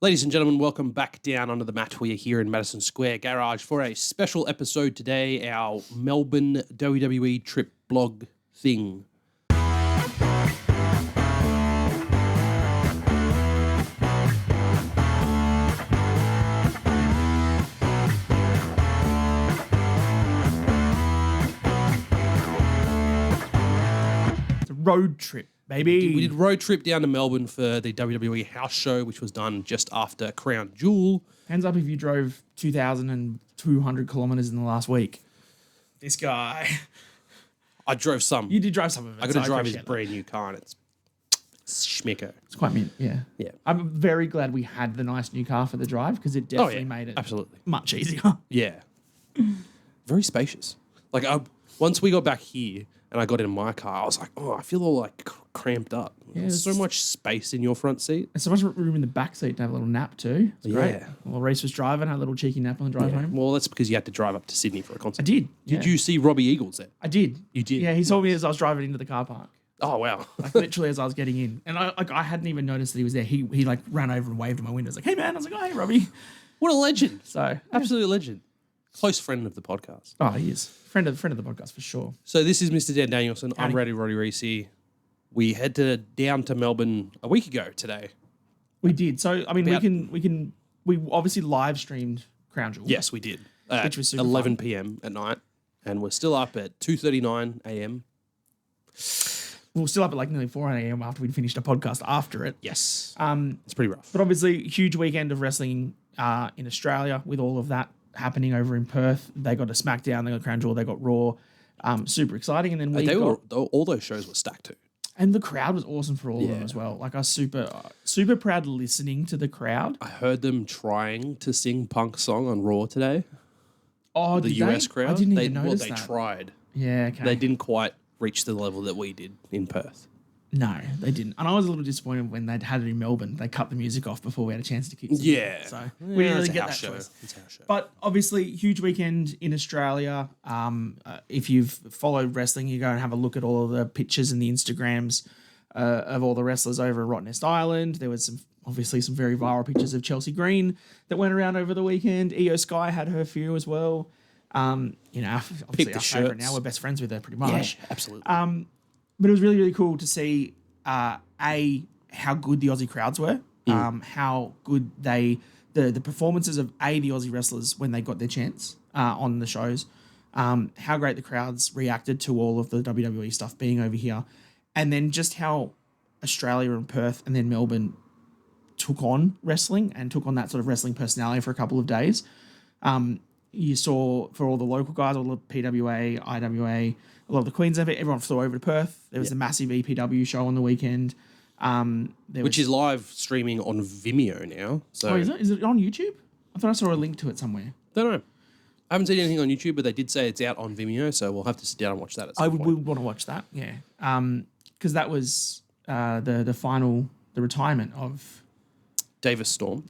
Ladies and gentlemen, welcome back down onto the mat. We are here in Madison Square Garage for a special episode today, our Melbourne WWE trip blog thing. It's a road trip. Baby. We did road trip down to Melbourne for the WWE house show, which was done just after Crown Jewel. Hands up if you drove 2,200 kilometers in the last week. This guy. I drove some. You did drive some of it. I got to drive his brand new car, and it's schmicko. It's quite mint, yeah. Yeah. I'm very glad we had the nice new car for the drive because it definitely made it absolutely much easier. Yeah. Very spacious. Like, once we got back here and I got in my car, I was like, oh, I feel all like cramped up. Yeah, There's so much space in your front seat. There's so much room in the back seat to have a little nap too. It's great. Well, Reece was driving, had a little cheeky nap on the drive home. Well, that's because you had to drive up to Sydney for a concert. I did. Did you see Robbie Eagles there? I did. You did? Yeah, he saw me as I was driving into the car park. Oh, wow. Like literally as I was getting in. And I hadn't even noticed that he was there. He like ran over and waved at my window. I was like, hey man. I was like, oh, hey Robbie. What a legend. So Absolute legend. Close friend of the podcast. Oh, he is. Friend of the podcast for sure. So this is Mr. Dan Danielson. I'm Roddy Reece. We headed down to Melbourne a week ago today. We did. So I mean we obviously live streamed Crown Jewel. Yes, we did. Which was super 11 fun. p.m. at night. And we're still up at 2:39 a.m. We were still up at like nearly 4 a.m. after we'd finished a podcast after it. Yes. It's pretty rough. But obviously, huge weekend of wrestling in Australia with all of that happening over in Perth. They got a SmackDown, they got Crown Jewel, they got Raw. Super exciting. And then all those shows were stacked too. And the crowd was awesome for all of them as well. Like I was super proud listening to the crowd. I heard them trying to sing Punk's song on Raw today. Oh, the US crowd. I didn't even notice that. They tried. Yeah, okay. They didn't quite reach the level that we did in Perth. No, they didn't. And I was a little disappointed when they'd had it in Melbourne. They cut the music off before we had a chance to keep singing. Yeah. So we didn't really get that show. choice. It's our show. But obviously, huge weekend in Australia. If you've followed wrestling, you go and have a look at all of the pictures and the Instagrams of all the wrestlers over at Rottnest Island. There was obviously some very viral pictures of Chelsea Green that went around over the weekend. Iyo SKY had her few as well. Obviously our favourite now. We're best friends with her pretty much. Yeah, absolutely. But it was really, really cool to see, how good the Aussie crowds were, how good the performances of, the Aussie wrestlers when they got their chance on the shows, how great the crowds reacted to all of the WWE stuff being over here, and then just how Australia and Perth and then Melbourne took on wrestling and took on that sort of wrestling personality for a couple of days. You saw for all the local guys, all the PWA, IWA, a lot of the Queens of it, everyone flew over to Perth. There was a massive EPW show on the weekend. Which is live streaming on Vimeo now. So is it on YouTube? I thought I saw a link to it somewhere. Don't know. I haven't seen anything on YouTube, but they did say it's out on Vimeo, so we'll have to sit down and watch that at some point. I would want to watch that, yeah. Because that was the retirement of Davis Storm.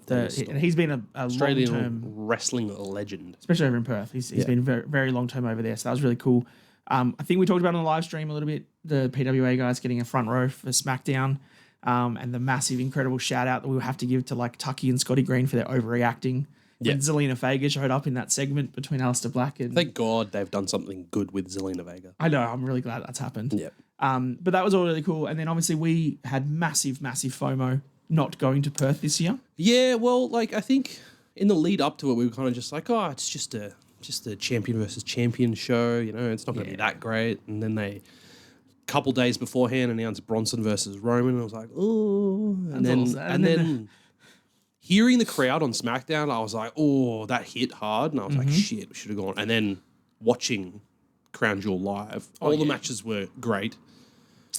And he's been a Australian long-term wrestling legend. Especially over in Perth. He's been very, very long term over there, so that was really cool. I think we talked about on the live stream a little bit, the PWA guys getting a front row for SmackDown, and the massive, incredible shout out that we will have to give to like Tucky and Scotty Green for their overreacting. When Zelina Vega showed up in that segment between Aleister Black and... Thank God they've done something good with Zelina Vega. I know, I'm really glad that's happened. Yeah. But that was all really cool. And then obviously we had massive FOMO not going to Perth this year. Yeah, well, like I think in the lead up to it, we were kind of just like, oh, it's just a champion versus champion show. You know, it's not going to be that great. And then they, a couple days beforehand, announced Bronson versus Roman. And I was like, oh. And then hearing the crowd on SmackDown, I was like, oh, that hit hard. And I was like, shit, we should have gone. And then watching Crown Jewel live, all the matches were great.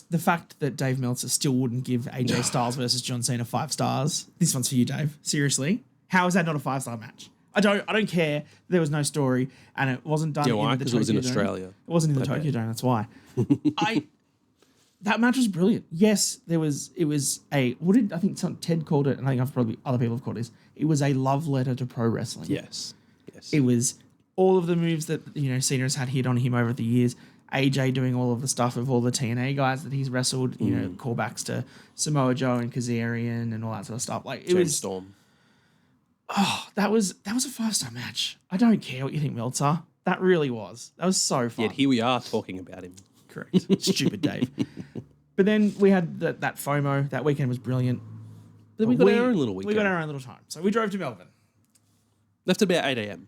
The fact that Dave Meltzer still wouldn't give AJ Styles versus John Cena 5 stars. This one's for you, Dave. Seriously. How is that not a 5-star match? I don't care. There was no story and it wasn't done in the Tokyo Dome. Because it was in Australia. It wasn't in the Tokyo Dome, that's why. That match was brilliant. Yes, it was I think Ted called it, and I think probably other people have called it was a love letter to pro wrestling. Yes. It was all of the moves that, Cena has had hit on him over the years. AJ doing all of the stuff of all the TNA guys that he's wrestled, you know, callbacks to Samoa Joe and Kazarian and all that sort of stuff. Like, it was Storm. Oh, that was a 5-star match. I don't care what you think, Meltzer. That really was. That was so fun. Yet here we are talking about him. Correct. Stupid Dave. But then we had that FOMO. That weekend was brilliant. Then we got our own little weekend. We got our own little time. So we drove to Melbourne. Left about 8 a.m.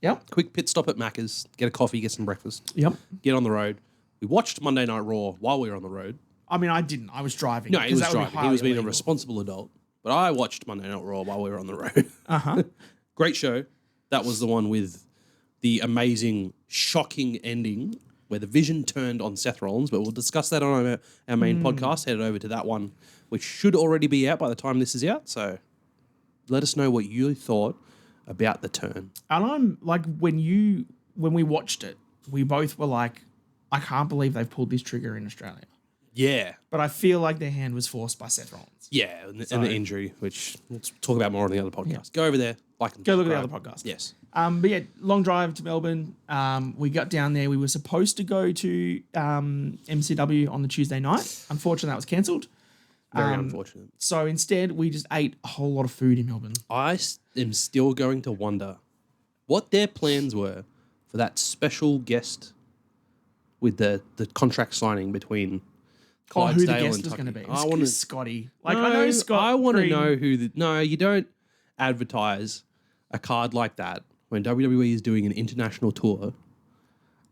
Yep. Quick pit stop at Macca's, get a coffee, get some breakfast. Yep. Get on the road. We watched Monday Night Raw while we were on the road. I mean, I didn't. I was driving. No, he was driving. He was being illegal. a responsible adult. But I watched Monday Night Raw while we were on the road. Uh-huh. Great show. That was the one with the amazing, shocking ending where the Vision turned on Seth Rollins. But we'll discuss that on our main podcast. Headed over to that one, which should already be out by the time this is out. So let us know what you thought about the turn. And I'm like, when we watched it, we both were like, I can't believe they've pulled this trigger in Australia. Yeah. But I feel like their hand was forced by Seth Rollins. Yeah, and the injury, which we'll talk about more on the other podcast. Yeah. Go over there, go look at the other podcast. Yes. But yeah, long drive to Melbourne. We got down there. We were supposed to go to MCW on the Tuesday night. Unfortunately, that was cancelled. Very unfortunate. So instead, we just ate a whole lot of food in Melbourne. I am still going to wonder what their plans were for that special guest with the contract signing between who the Clydesdale guest and was going to be. I want Scotty. Like, I know Scott. I want to Green. know who no, you don't advertise a card like that when WWE is doing an international tour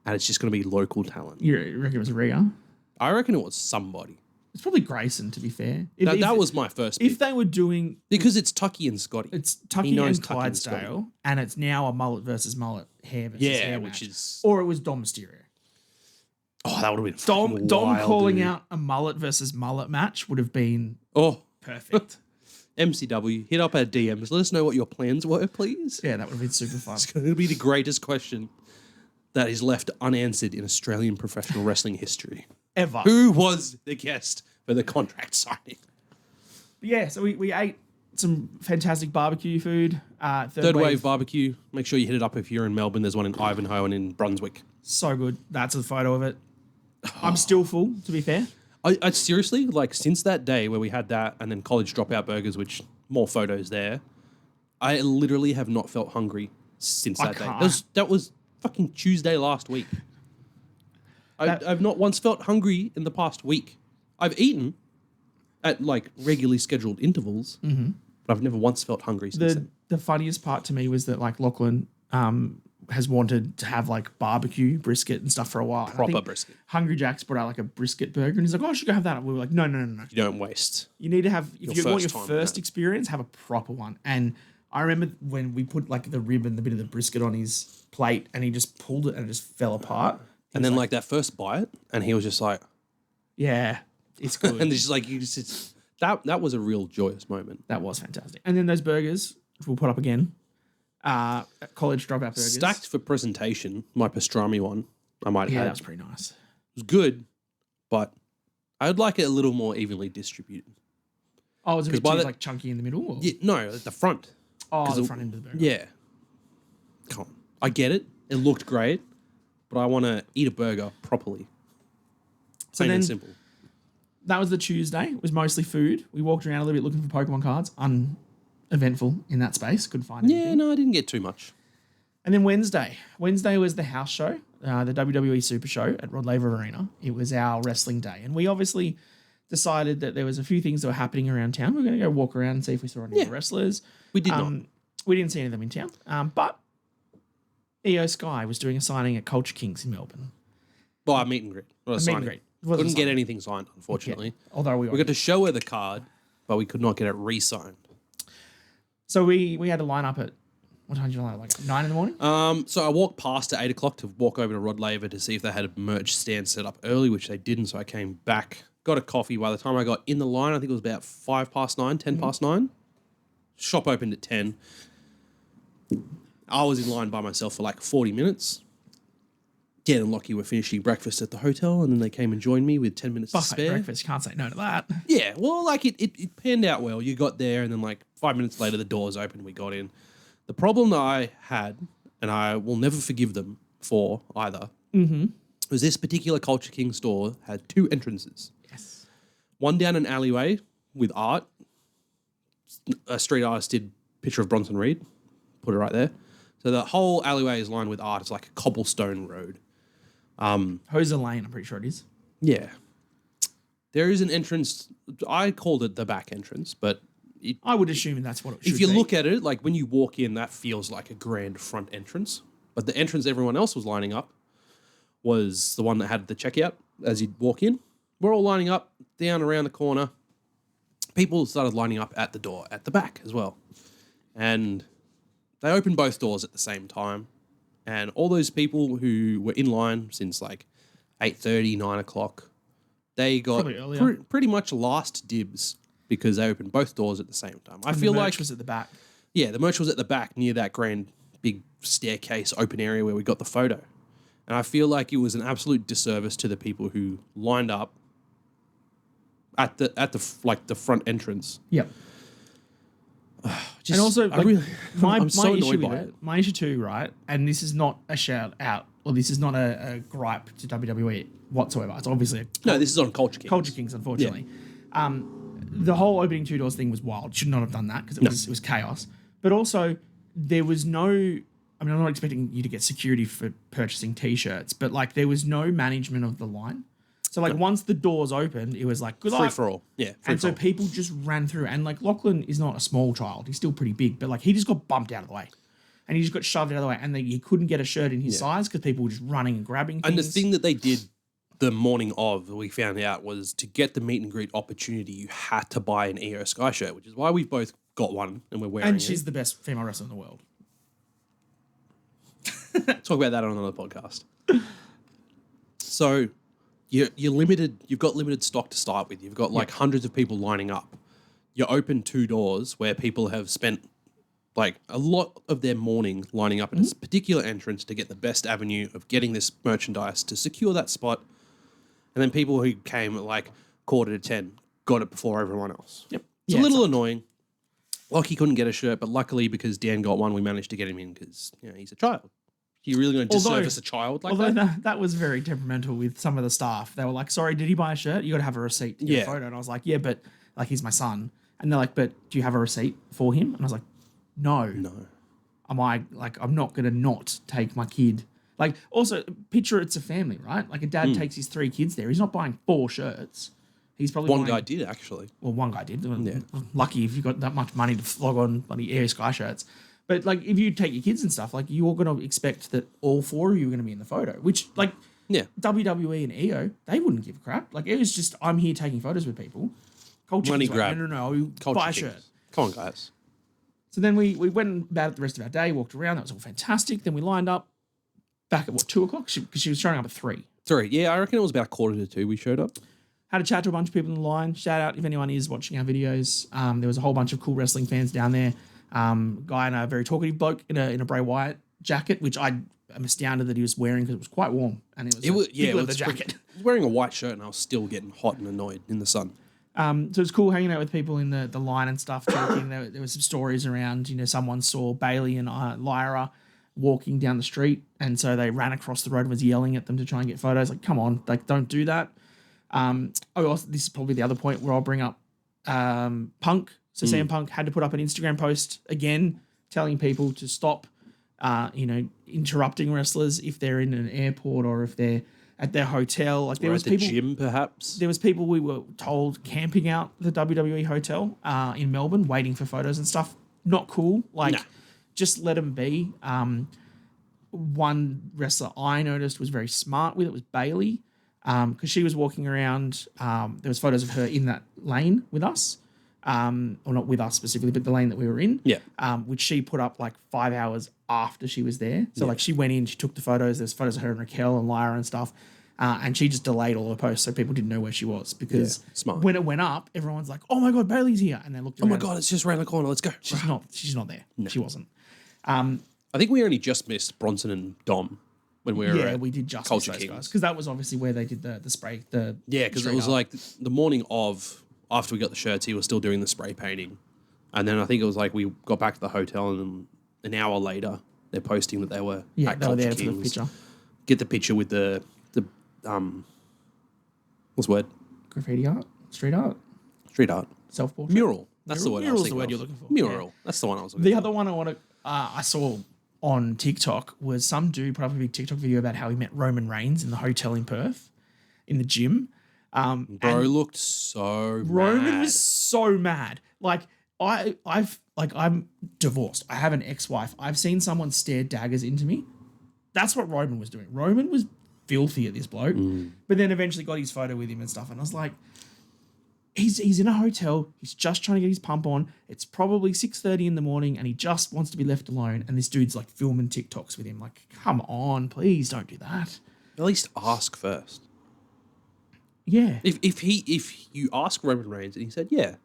and it's just going to be local talent. You reckon it was Rhea? I reckon it was somebody. It's probably Grayson, to be fair. That was my first If they were doing... Because it's Tucky and Scotty. It's Tucky and Clydesdale, and it's now a mullet versus mullet, hair versus hair match. Or it was Dom Mysterio. Oh, that would have been Dom wild, calling dude. out a mullet versus mullet match would have been perfect. MCW, hit up our DMs. Let us know what your plans were, please. Yeah, that would have been super fun. It's going to be the greatest question that is left unanswered in Australian professional wrestling history. Ever. Who was the guest for the contract signing? Yeah, so we ate some fantastic barbecue food. Third Wave Barbecue. Make sure you hit it up if you're in Melbourne. There's one in Ivanhoe and in Brunswick. So good. That's a photo of it. I'm still full, to be fair. I seriously, like, since that day where we had that and then college dropout burgers, which more photos there, I literally have not felt hungry since that day. That was fucking Tuesday last week. I've not once felt hungry in the past week. I've eaten at, like, regularly scheduled intervals, but I've never once felt hungry since then. The funniest part to me was that, like, Lachlan has wanted to have, like, barbecue brisket and stuff for a while. Proper brisket. Hungry Jack's brought out, like, a brisket burger, and he's like, oh, I should go have that. And we were like, no. You don't waste. You need to have, if you want your time, first experience, have a proper one. And I remember when we put, like, the rib and the bit of the brisket on his plate, and he just pulled it and it just fell apart. And then, like, that first bite, and he was just like... Yeah, it's good. And it's just like, that was a real joyous moment. That was fantastic. And then those burgers, which we'll put up again, college dropout burgers. Stacked for presentation, my pastrami one, I might have had. Yeah, that was pretty nice. It was good, but I would like it a little more evenly distributed. Oh, was it a bit too, like, chunky in the middle? Or? Yeah, no, at the front. Oh, the front end of the burger. Yeah. Come on. I get it. It looked great, but I want to eat a burger properly. So Plain and simple. That was the Tuesday. It was mostly food. We walked around a little bit looking for Pokemon cards. Uneventful in that space. Couldn't find anything. Yeah, no, I didn't get too much. And then Wednesday. Wednesday was the house show, the WWE SuperShow at Rod Laver Arena. It was our wrestling day. And we obviously decided that there was a few things that were happening around town. We were going to go walk around and see if we saw any wrestlers. We did not. We didn't see any of them in town. But Iyo SKY was doing a signing at Culture Kings in Melbourne. Well, a meet and greet. Not a signing. Couldn't get anything signed, unfortunately. Yeah. Although we got to show her the card, but we could not get it re-signed. So we had to line up at, what time did you line up? Like 9 in the morning? So I walked past at 8 o'clock to walk over to Rod Laver to see if they had a merch stand set up early, which they didn't. So I came back, got a coffee. By the time I got in the line, I think it was about 9:05, 10:09. Shop opened at 10. I was in line by myself for like 40 minutes. Dan and Lockie were finishing breakfast at the hotel, and then they came and joined me with 10 minutes to spare. Breakfast, can't say no to that. Yeah, well, like it panned out well. You got there, and then like 5 minutes later, the doors opened. We got in. The problem that I had, and I will never forgive them for either, was this particular Culture King store had 2 entrances. Yes. One down an alleyway with art. A street artist did picture of Bronson Reed, put it right there. So the whole alleyway is lined with art. It's like a cobblestone road. Hoser Lane, I'm pretty sure it is. Yeah. There is an entrance. I called it the back entrance, but I would assume that's what it should if be. you look at it, like when you walk in, that feels like a grand front entrance. But the entrance everyone else was lining up was the one that had the checkout as you'd walk in. We're all lining up down around the corner. People started lining up at the door at the back as well. And they opened both doors at the same time. And all those people who were in line since like 8:30, 9 o'clock, they got pretty much last dibs because they opened both doors at the same time. I feel like the merch was at the back. Yeah, the merch was at the back near that grand big staircase open area where we got the photo. And I feel like it was an absolute disservice to the people who lined up at the front entrance. Yep. Just, and also, like, I'm so annoyed by it. My issue too, right? And this is not a shout out, or this is not a gripe to WWE whatsoever. It's obviously this is on Culture Kings. Culture Kings, unfortunately. Yeah. The whole opening 2 doors thing was wild. Should not have done that because it was chaos. But also, there was no. I mean, I'm not expecting you to get security for purchasing T-shirts, but like there was no management of the line. So like once the doors opened, it was like good free luck. for all. Yeah. And so people just ran through. And like Lachlan is not a small child. He's still pretty big, but like he just got bumped out of the way. And he just got shoved out of the way. And then he couldn't get a shirt in his size because people were just running and grabbing things. And the thing that they did the morning of, we found out, was to get the meet and greet opportunity, you had to buy an Iyo SKY shirt, which is why we've both got one and we're wearing it. And she's the best female wrestler in the world. Talk about that on another podcast. So you're limited. You've got limited stock to start with. You've got like hundreds of people lining up. You open 2 doors where people have spent like a lot of their morning lining up at this particular entrance to get the best avenue of getting this merchandise to secure that spot. And then people who came at like 9:45 got it before everyone else. Yep. It's a little annoying. Lockie couldn't get a shirt, but luckily because Dan got one, we managed to get him in because he's a child. You're really going to disservice a child like that? That was very temperamental with some of the staff. They were like, sorry, did he buy a shirt? You got to have a receipt to get a photo. And I was like, yeah, but like he's my son. And they're like, but do you have a receipt for him? And I was like, no. I'm not going to not take my kid. Like also picture it's a family, right? Like a dad takes his 3 kids there. He's not buying 4 shirts. He's probably one guy did actually. Well, one guy did. Yeah. Lucky if you got that much money to flog on bloody Iyo SKY shirts. But like, if you take your kids and stuff, like you're going to expect that all 4 of you are going to be in the photo. Which, like, WWE and Iyo, they wouldn't give a crap. Like, it was just, I'm here taking photos with people. Culture Money Kings grab. Like, no, buy a shirt. Come on, guys. So then we went about it the rest of our day, walked around. That was all fantastic. Then we lined up back at 2 o'clock? Because she was showing up at 3. 3. Yeah, I reckon it was about 1:45 we showed up. Had a chat to a bunch of people in the line. Shout out if anyone is watching our videos. There was a whole bunch of cool wrestling fans down there. Guy and a very talkative bloke in a Bray Wyatt jacket, which I am astounded that he was wearing because it was quite warm and it was big leather jacket. I was wearing a white shirt and I was still getting hot and annoyed in the sun. So it was cool hanging out with people in the line and stuff, talking. There were some stories around, someone saw Bailey and Lyra walking down the street, and so they ran across the road and was yelling at them to try and get photos. Like, come on, like, don't do that. This is probably the other point where I'll bring up Punk. So CM Punk had to put up an Instagram post again telling people to stop, interrupting wrestlers if they're in an airport or if they're at their hotel. Like there was at the gym, perhaps. There was people we were told camping out the WWE hotel in Melbourne, waiting for photos and stuff. Not cool. Like, just let them be. One wrestler I noticed was very smart with it was Bailey, because she was walking around. There was photos of her in that lane with us. Or not with us specifically, but the lane that we were in. Yeah. Which she put up like 5 hours after she was there. So like she went in, she took the photos. There's photos of her and Raquel and Lyra and stuff. And she just delayed all her posts so people didn't know where she was, because when it went up, everyone's like, "Oh my God, Bailey's here!" And they looked. Oh my God, it's just around the corner. Let's go. She's not there. No. She wasn't. I think we only just missed Bronson and Dom when we were. Yeah, we did just miss those guys because that was obviously where they did the spray. Because it was like the morning of. After we got the shirts, he was still doing the spray painting. And then I think it was like we got back to the hotel and an hour later, they're posting that they were at they were Culture there for the Kings. picture. Get the picture with the what's the word? Graffiti art, street art, self-portrait, Mural. That's the word. Mural's the word you're looking for. Mural. Yeah. That's the one I was looking The for. other one I saw on TikTok was some dude put up a big TikTok video about how he met Roman Reigns in the hotel in Perth, in the gym. Bro looked so Roman mad. was so mad. Like I'm divorced. I have an ex-wife. I've seen someone stare daggers into me. That's what Roman was doing. Roman was filthy at this bloke, but then eventually got his photo with him and stuff. And I was like, he's in a hotel. He's just trying to get his pump on. It's probably 6:30 in the morning, and he just wants to be left alone. And this dude's like filming TikToks with him. Like, come on, please don't do that. At least ask first. Yeah. If you ask Roman Reigns and he said, yeah,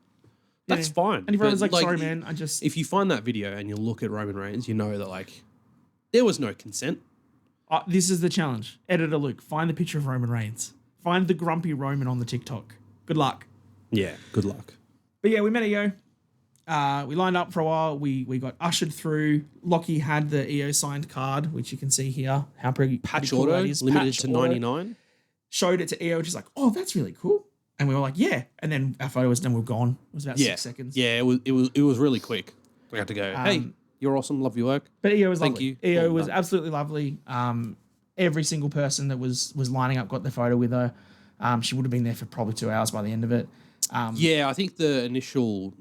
that's fine. And if Roman's But, like, sorry, man, I just... If you find that video and you look at Roman Reigns, you know that, like, there was no consent. This is the challenge. Editor Luke, find the picture of Roman Reigns. Find the grumpy Roman on the TikTok. Good luck. Yeah, good luck. But yeah, we met Iyo. We lined up for a while. We got ushered through. Lockie had the Iyo signed card, which you can see here. How pretty Patch cool auto, that is. limited Patch to auto. 99. Showed it to Iyo. She's like, oh, that's really cool. And we were like, yeah. And then our photo was done. We were gone. It was about 6 seconds. Yeah, it was really quick. We had to go, hey, you're awesome. Love your work. But Iyo was Thank lovely. you. Iyo Well was done. absolutely lovely. Every single person that was lining up got their photo with her. She would have been there for probably 2 hours by the end of it. Yeah, I think the initial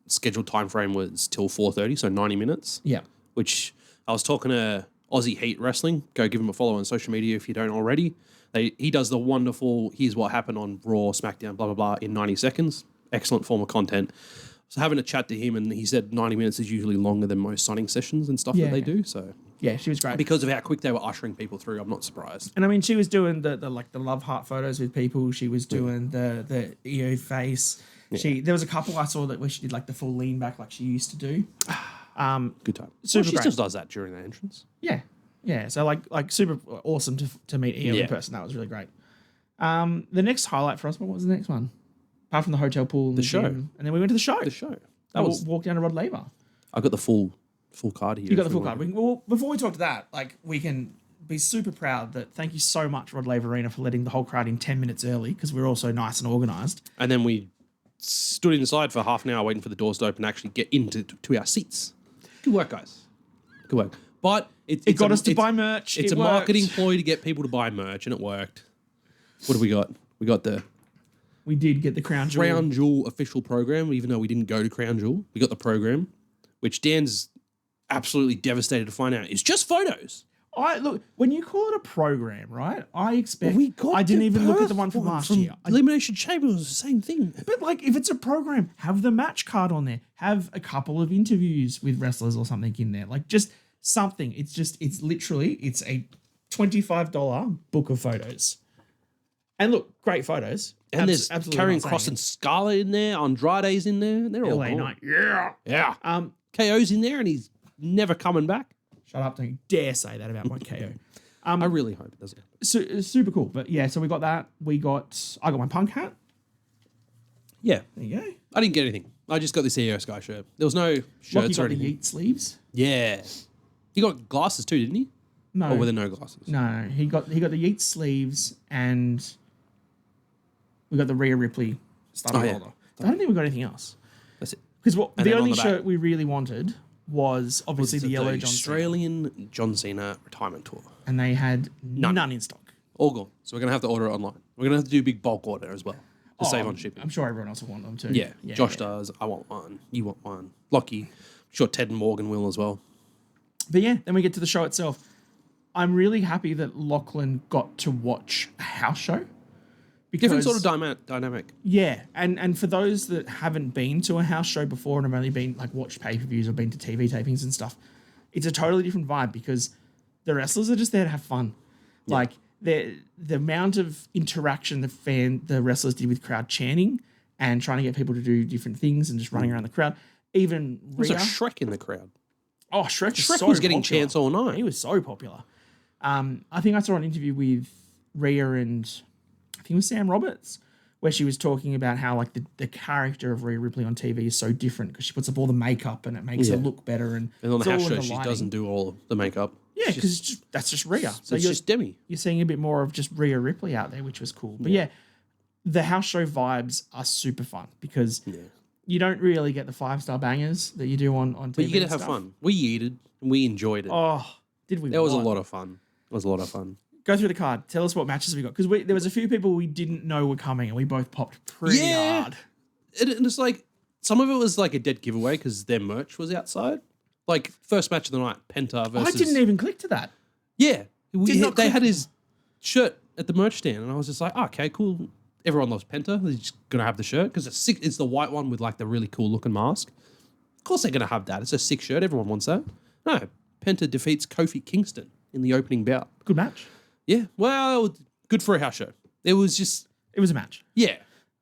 scheduled time frame was till 4:30, so 90 minutes. Yeah. Which I was talking to Aussie Heat Wrestling. Go give him a follow on social media if you don't already. He does the wonderful, here's what happened on Raw, SmackDown, blah, blah, blah, in 90 seconds. Excellent form of content. So having a chat to him, and he said 90 minutes is usually longer than most signing sessions and stuff that they do. So Yeah, she was great. because of how quick they were ushering people through, I'm not surprised. And I mean, she was doing the love heart photos with people. She was doing the Iyo face. Yeah. There was a couple I saw that where she did like the full lean back like she used to do. Good time. Super she great. still does that during the entrance. Yeah. Yeah. So like super awesome to meet Iyo Yeah. in person. That was really great. The next highlight for us, what was the next one? Apart from the hotel pool and the show. gym. And then we went to the show. The show. That was walked down to Rod Laver. I got the full card here. You got the full card. Well, before we talk to that, like we can be super proud that thank you so much, Rod Laver Arena, for letting the whole crowd in 10 minutes early because we're all so nice and organised. And then we stood inside for half an hour waiting for the doors to open and actually get into our seats. Good work, guys. Good work. But It got us to buy merch. It's It a worked. marketing ploy to get people to buy merch, and it worked. What have we got? We got the We did get the Crown Jewel. Crown Jewel official program, even though we didn't go to Crown Jewel. We got the program, which Dan's absolutely devastated to find out is just photos. Look, when you call it a program, right? I expect. We got I didn't the even look at the Perth one from last from year. Elimination Chamber was the same thing. But like, if it's a program, have the match card on there. Have a couple of interviews with wrestlers or something in there. Like just something. It's a $25 book of photos. And look, great photos. And there's absolutely Karrion not saying Kross it. and Scarlett in there, Andrade's in there. They're all LA gone. Knight. Yeah. Yeah. KO's in there and he's never coming back. Shut up! Don't you dare say that about my KO. I really hope it doesn't. So it's super cool. But yeah, so we got that. I got my punk hat. Yeah. There you go. I didn't get anything. I just got this Iyo SKY shirt. There was no Lockie shirts or got the anything. Yeet sleeves. Yeah. He got glasses too, didn't he? No. Or were there no glasses? No, he got the Yeet sleeves and we got the Rhea Ripley starter holder. I don't think we got anything else. That's it. Because And the then on only the back- shirt we really wanted was obviously the yellow John Cena. Australian John Cena retirement tour. And they had none in stock. All gone. So we're going to have to order it online. We're going to have to do a big bulk order as well to save on shipping. I'm sure everyone else will want them too. Yeah. Josh does. I want one. You want one. Lockie. I'm sure Ted and Morgan will as well. But yeah, then we get to the show itself. I'm really happy that Lachlan got to watch a house show. Different sort of dynamic. Yeah, and for those that haven't been to a house show before and have only been like watched pay-per-views or been to TV tapings and stuff, it's a totally different vibe because the wrestlers are just there to have fun. Yeah. Like the amount of interaction the wrestlers did with crowd chanting and trying to get people to do different things and just running around the crowd. Even There's Rhea. a Shrek in the crowd. Oh, Shrek was getting popular. chants all night. He was so popular. I think I saw an interview with Rhea and I think it was Sam Roberts, where she was talking about how like the character of Rhea Ripley on TV is so different because she puts up all the makeup and it makes her look better. And And on it's the house all in show, the she lighting. doesn't do all the makeup. Yeah, Yeah, because that's just Rhea. So it's just Demi. You're seeing a bit more of just Rhea Ripley out there, which was cool. But yeah, the house show vibes are super fun because you don't really get the 5-star bangers that you do on TV. But you get to have fun. We yeeted and we enjoyed it. Oh, did we? That was a lot of fun. It was a lot of fun. Go through the card. Tell us what matches we got. Because there was a few people we didn't know were coming and we both popped pretty hard. And it's like, some of it was like a dead giveaway because their merch was outside. Like, first match of the night, Penta versus... I didn't even click to that. Yeah. They had his shirt at the merch stand and I was just like, okay, cool. Everyone loves Penta. They're just going to have the shirt because it's the white one with like the really cool looking mask. Of course they're going to have that. It's a sick shirt. Everyone wants that. No, Penta defeats Kofi Kingston in the opening bout. Good match. Yeah. Well, good for a house show. It was a match. Yeah.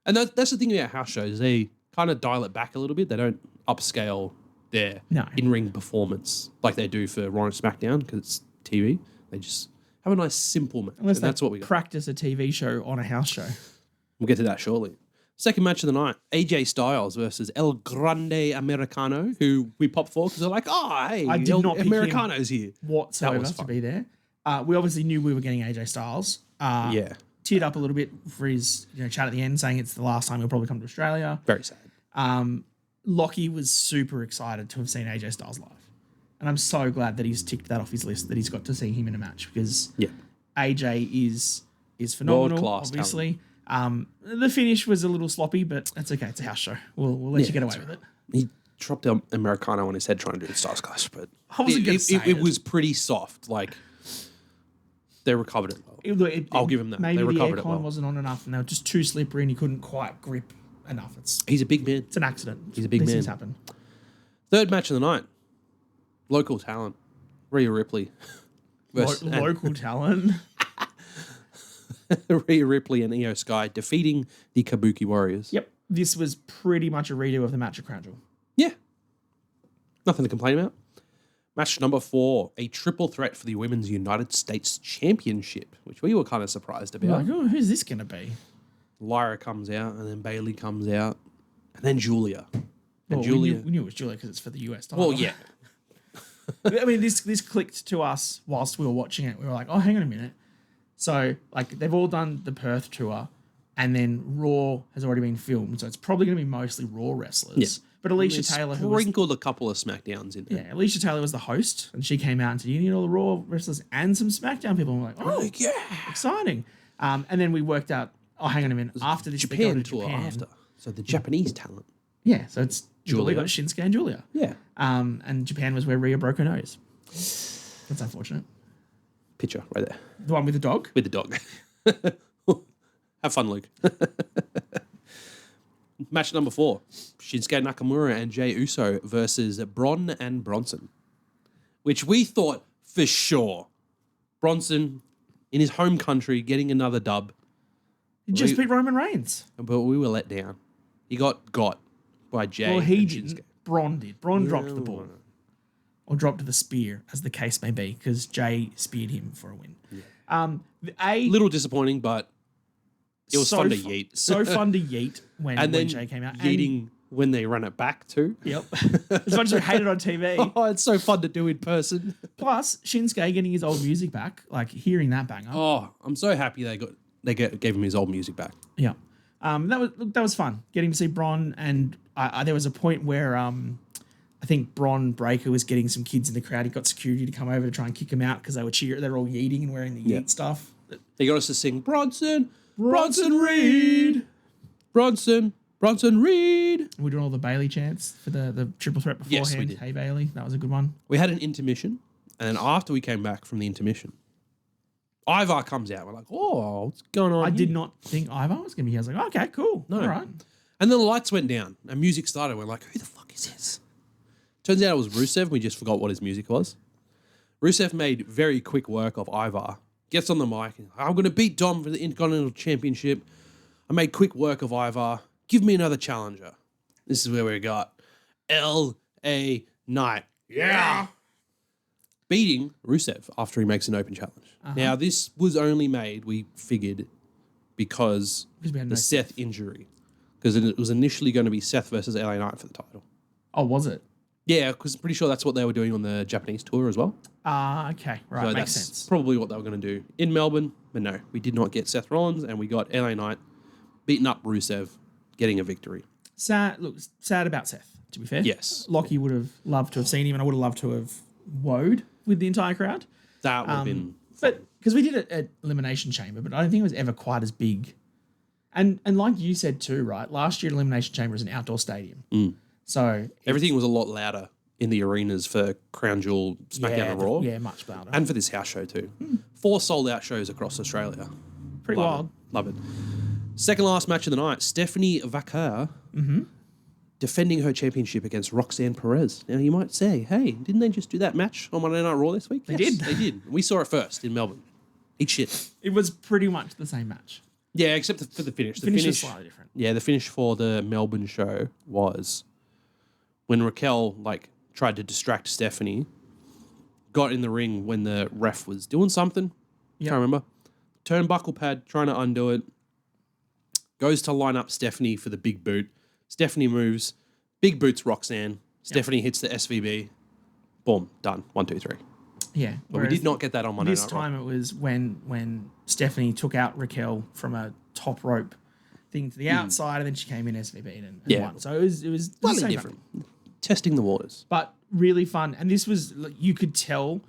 And that's the thing about house shows. They kind of dial it back a little bit. They don't upscale their in-ring performance like they do for Raw and SmackDown because it's TV. They just have a nice simple match. Unless that's what we got. Practice a TV show on a house show. We'll get to that shortly. Second match of the night, AJ Styles versus El Grande Americano, who we popped for because they're like, oh, hey, I did not pick Americano's him here. Whatsoever to be there. We obviously knew we were getting AJ Styles. Teared up a little bit for his chat at the end, saying it's the last time he'll probably come to Australia. Very sad. Lockie was super excited to have seen AJ Styles live. And I'm so glad that he's ticked that off his list, that he's got to see him in a match because AJ is phenomenal, world-class obviously. The finish was a little sloppy, but that's okay. It's a house show. We'll let you get away with it. He dropped El Americano on his head trying to do the Styles Clash, but I wasn't going to say it was pretty soft. Like, they recovered it well. I'll give him that. Maybe they recovered the aircon wasn't on enough and they were just too slippery and he couldn't quite grip enough. He's a big man. It's an accident. He's a big man. These things happen. Third match of the night. Local talent. Rhea Ripley. Local talent. Rhea Ripley and Iyo SKY defeating the Kabuki Warriors. Yep. This was pretty much a redo of the match at Crown Jewel. Yeah. Nothing to complain about. Match number 4, a triple threat for the Women's United States Championship, which we were kind of surprised about. Like, oh, who's this going to be? Lyra comes out, and then Bayley comes out, and then Julia. And well, Julia. We knew it was Julia because it's for the US title. Well, yeah. I mean, this clicked to us whilst we were watching it. We were like, oh, hang on a minute. So, like, they've all done the Perth tour, and then Raw has already been filmed, so it's probably going to be mostly Raw wrestlers. Yeah. But Alicia Taylor, who sprinkled a couple of SmackDowns in there. Yeah, Alicia Taylor was the host, and she came out and said, "You need all the Raw wrestlers and some SmackDown people." And we're like, "Oh, yeah, exciting!" And then we worked out. Oh, hang on a minute. After this, Japan tour after. So the Japanese talent. Yeah, so it's Julia got Shinsuke and Julia. Yeah. And Japan was where Rhea broke her nose. That's unfortunate. Picture right there. The one with the dog. With the dog. Have fun, Luke. Match number 4, Shinsuke Nakamura and Jey Uso versus Braun and Bronson, which we thought for sure Bronson in his home country getting another dub. He just beat Roman Reigns. But we were let down. He got by Jey. Well, he didn't. Braun did. Braun dropped the ball. Or dropped the spear, as the case may be, because Jey speared him for a win. Yeah. A little disappointing, but it was fun to yeet. So fun to yeet when Jey came out. Yeeting when they run it back too. Yep. As much as I hate it on TV. Oh, it's so fun to do in person. Plus, Shinsuke getting his old music back, like hearing that banger. Oh, I'm so happy they gave him his old music back. Yeah. That was fun. Getting to see Braun, and there was a point where I think Braun Breaker was getting some kids in the crowd. He got security to come over to try and kick him out because they were cheering. They were all yeeting and wearing the yeet stuff. They got us to sing Bronson Reed. Bronson Reed. We're doing all the Bayley chants for the triple threat beforehand. Yes, we did. Hey, Bayley. That was a good one. We had an intermission, and then after we came back from the intermission, Ivar comes out. We're like, oh, what's going on? I did not think Ivar was going to be here. I was like, okay, cool. No. All right. And then the lights went down and music started. We're like, who the fuck is this? Turns out it was Rusev. We just forgot what his music was. Rusev made very quick work of Ivar. Gets on the mic. And, I'm going to beat Dom for the Intercontinental Championship. I made quick work of Ivar. Give me another challenger. This is where we got L.A. Knight. Yeah. Beating Rusev after he makes an open challenge. Now, this was only made, we figured, because the Seth injury. Because it was initially going to be Seth versus LA Knight for the title. Oh, was it? Yeah, because I'm pretty sure that's what they were doing on the Japanese tour as well. Okay. Right. So Makes that's sense. probably what they were going to do in Melbourne. But no, we did not get Seth Rollins, and we got LA Knight beating up Rusev, getting a victory. Sad about Seth, to be fair. Yes. Lockie would have loved to have seen him, and I would have loved to have woed with the entire crowd. That would have been... But because we did it at Elimination Chamber, but I don't think it was ever quite as big. And like you said too, right? Last year, Elimination Chamber was an outdoor stadium. So Everything was a lot louder in the arenas for Crown Jewel, SmackDown and Raw. Yeah, much louder. And for this house show too. 4 sold-out shows across Australia. Pretty wild. Love it. Second last match of the night, Stephanie Vaquer defending her championship against Roxanne Perez. Now, you might say, hey, didn't they just do that match on Monday Night Raw this week? They did. They did. We saw it first in Melbourne. Eat shit. It was pretty much the same match. Yeah, except for the finish. The finish was slightly different. Yeah, the finish for the Melbourne show was when Raquel tried to distract Stephanie, got in the ring when the ref was doing something. Yep. Can't remember. Turnbuckle pad, trying to undo it. Goes to line up Stephanie for the big boot. Stephanie moves. Big boots Roxanne. Stephanie hits the SVB. Boom. Done. 1, 2, 3. Yeah. But we did not get that on Monday Night Raw. This time it was when Stephanie took out Raquel from a top rope thing to the outside, and then she came in SVB and won. So it was Slightly different. Testing the waters. But really fun. And this was, you could tell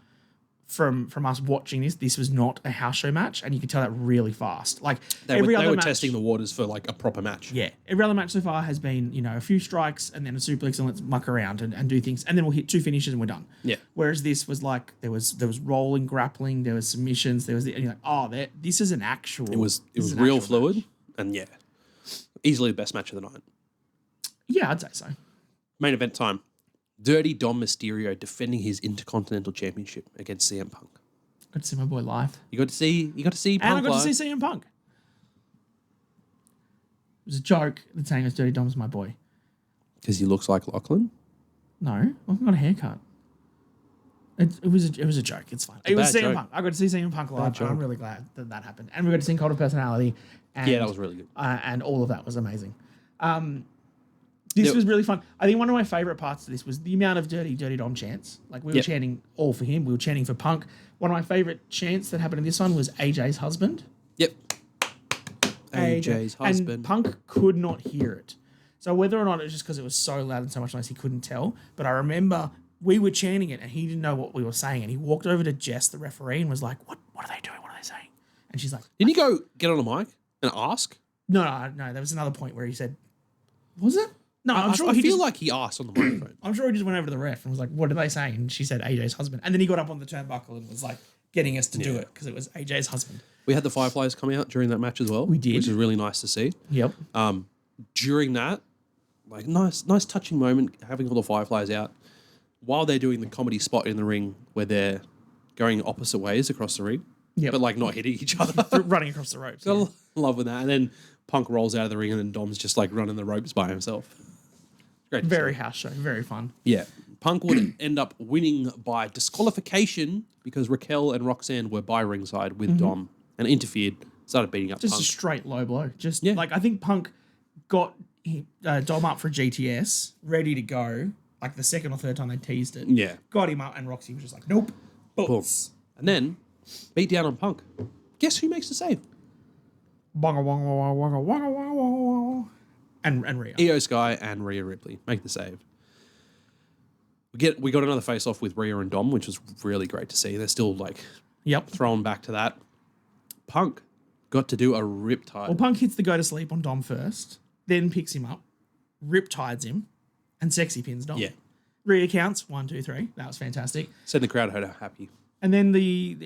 from us watching this was not a house show match, and you could tell that really fast. Like They were testing the waters for a proper match. Yeah. Every other match so far has been, a few strikes and then a suplex and let's muck around and do things. And then we'll hit 2 finishes and we're done. Yeah. Whereas this was there was rolling, grappling, there was submissions, and you're like, this is an actual. It was real fluid. Match. And easily the best match of the night. Yeah, I'd say so. Main event time. Dirty Dom Mysterio defending his Intercontinental Championship against CM Punk. Got to see my boy live. You got to see Punk And I got live. to see CM Punk. It was a joke that saying Dirty Dom's my boy. Because he looks like Lachlan? No, I've got a haircut. It was a joke. It's fine. It was CM Punk. I got to see CM Punk live. And I'm really glad that happened. And we got to see Cult of Personality. And, that was really good. And all of that was amazing. This was really fun. I think one of my favorite parts of this was the amount of Dirty Dom chants. We were chanting all for him. We were chanting for Punk. One of my favorite chants that happened in this one was AJ's husband. Yep. AJ's husband. And Punk could not hear it. So whether or not it was just because it was so loud and so much noise, he couldn't tell. But I remember we were chanting it and he didn't know what we were saying. And he walked over to Jess, the referee, and was like, what are they doing? What are they saying? And she's like... Didn't you go get on a mic and ask? No. There was another point where he said... Was it? No, I'm sure I feel like he asked on the microphone. I'm sure he just went over to the ref and was like, what are they saying? And she said AJ's husband. And then he got up on the turnbuckle and was getting us to do it because it was AJ's husband. We had the Fireflies coming out during that match as well. We did. Which is really nice to see. Yep. During that, nice touching moment, having all the Fireflies out while they're doing the comedy spot in the ring where they're going opposite ways across the ring. Yep. But not hitting each other. Running across the ropes. Got love with that. And then Punk rolls out of the ring and then Dom's just running the ropes by himself. Great. Very house show. Very fun. Yeah. Punk would end up winning by disqualification because Raquel and Roxanne were by ringside with Dom and interfered, started beating up Just Punk. a straight low blow. I think Punk got Dom up for GTS, ready to go. The second or third time they teased it. Yeah. Got him up and Roxy was just like, nope. Boots. And then beat down on Punk. Guess who makes the save? Wonga, wonga, wonga, wonga, wonga, wonga, wonga. And Rhea. Iyo SKY and Rhea Ripley make the save. We got another face-off with Rhea and Dom, which was really great to see. They're still thrown back to that. Punk got to do a riptide. Well, Punk hits the go to sleep on Dom first, then picks him up, riptides him, and sexy pins Dom. Yeah. Rhea counts 1, 2, 3. That was fantastic. Said the crowd happy. And then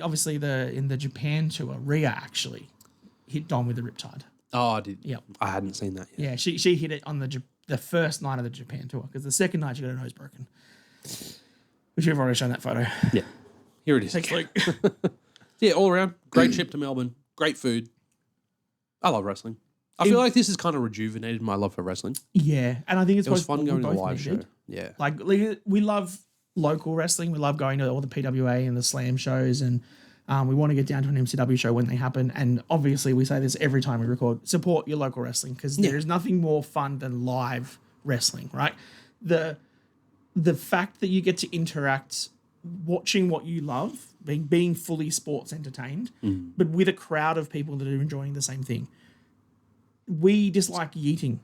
obviously in the Japan tour, Rhea actually hit Dom with the riptide. Oh, I did. Yep. I hadn't seen that yet. Yeah, she hit it on the first night of the Japan tour because the second night she got her nose broken. Which we've already shown that photo. Yeah. Here it is. Thanks, Luke. Yeah, all around. Great trip to Melbourne. Great food. I love wrestling. I feel like this has kind of rejuvenated my love for wrestling. Yeah, and I think it was fun going to the live show. Yeah. We love local wrestling. We love going to all the PWA and the Slam shows and we want to get down to an MCW show when they happen. And obviously we say this every time we record, support your local wrestling because there is nothing more fun than live wrestling, right? the fact that you get to interact, watching what you love, being fully sports entertained, but with a crowd of people that are enjoying the same thing. We dislike yeeting,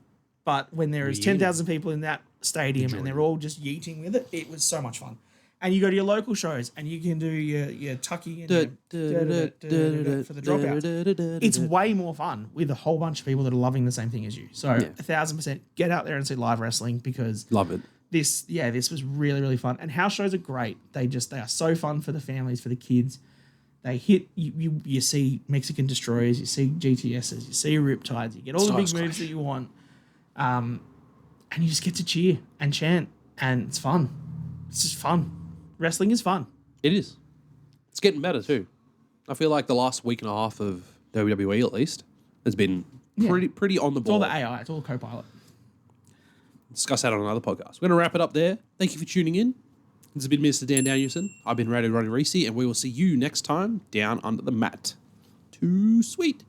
but when there is 10,000 people in that stadium and they're all just yeeting with it, it was so much fun. And you go to your local shows and you can do your tucky and for the dropouts. It's way more fun with a whole bunch of people that are loving the same thing as you. So 1,000% get out there and see live wrestling because love it. This was really, really fun. And house shows are great. They are so fun for the families, for the kids. They hit, you see Mexican Destroyers, you see GTSs, you see Riptides, you get all the big moves that you want. And you just get to cheer and chant, and it's fun. It's just fun. Wrestling is fun. It is. It's getting better too. I feel like the last week and a half of WWE, at least, has been pretty on the ball. It's all the AI. It's all the co-pilot. Discuss that on another podcast. We're going to wrap it up there. Thank you for tuning in. This has been Mr. Dan Danielson. I've been Radio Roddy Reese, and we will see you next time down under the mat. Too sweet.